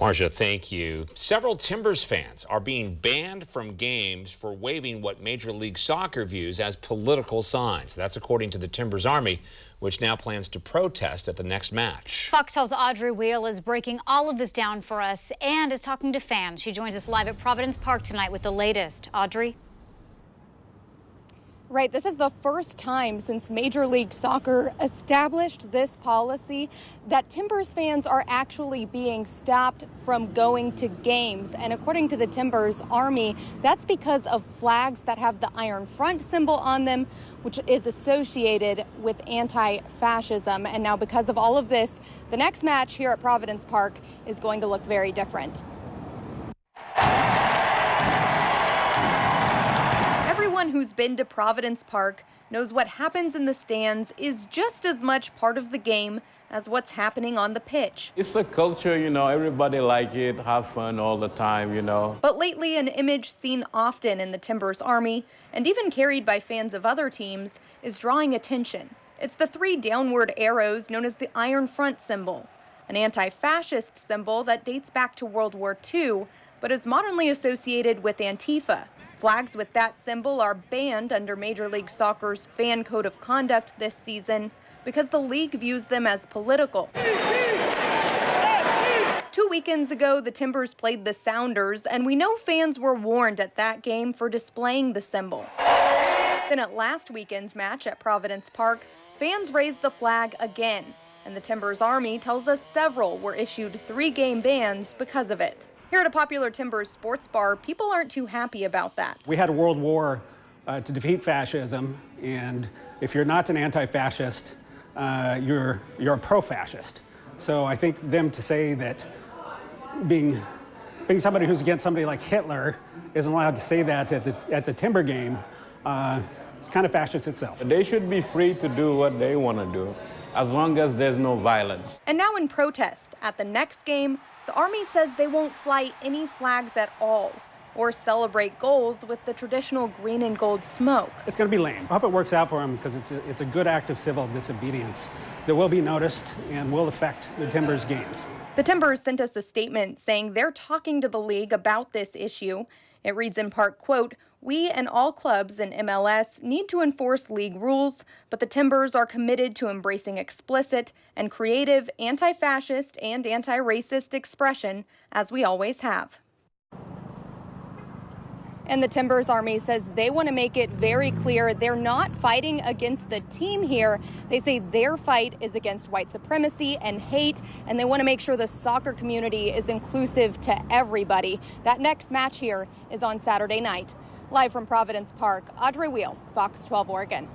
Marcia, thank you. Several Timbers fans are being banned from games for waving what Major League Soccer views as political signs. That's according to the Timbers Army, which now plans to protest at the next match. Fox 12's Audrey Wheel is breaking all of this down for us and is talking to fans. She joins us live at Providence Park tonight with the latest. Audrey? Right, this is the first time since Major League Soccer established this policy that Timbers fans are actually being stopped from going to games. And according to the Timbers Army, that's because of flags that have the iron front symbol on them, which is associated with anti-fascism. And now because of all of this, the next match here at Providence Park is going to look very different. Everyone who's been to Providence Park knows what happens in the stands is just as much part of the game as what's happening on the pitch. It's a culture, everybody like it, have fun all the time, But lately, an image seen often in the Timbers Army, and even carried by fans of other teams, is drawing attention. It's the 3 downward arrows known as the iron front symbol, an anti-fascist symbol that dates back to World War II, but is modernly associated with Antifa. Flags with that symbol are banned under Major League Soccer's fan code of conduct this season because the league views them as political. 2 weekends ago, the Timbers played the Sounders, and we know fans were warned at that game for displaying the symbol. Then at last weekend's match at Providence Park, fans raised the flag again, and the Timbers Army tells us several were issued 3-game bans because of it. Here at a popular Timbers sports bar, people aren't too happy about that. We had a world war to defeat fascism, and if you're not an anti-fascist, you're a pro-fascist. So I think them to say that being somebody who's against somebody like Hitler isn't allowed to say that at the Timber game, it's kind of fascist itself. They should be free to do what they want to do, as long as there's no violence. And now in protest, at the next game, the Army says they won't fly any flags at all or celebrate goals with the traditional green and gold smoke. It's going to be lame. I hope it works out for them because it's a good act of civil disobedience that will be noticed and will affect the Timbers games. The Timbers sent us a statement saying they're talking to the league about this issue. It reads in part, quote, "We and all clubs in MLS need to enforce league rules, but the Timbers are committed to embracing explicit and creative anti-fascist and anti-racist expression, as we always have." And the Timbers Army says they want to make it very clear they're not fighting against the team here. They say their fight is against white supremacy and hate, and they want to make sure the soccer community is inclusive to everybody. That next match here is on Saturday night. Live from Providence Park, Audrey Wheel, Fox 12 Oregon.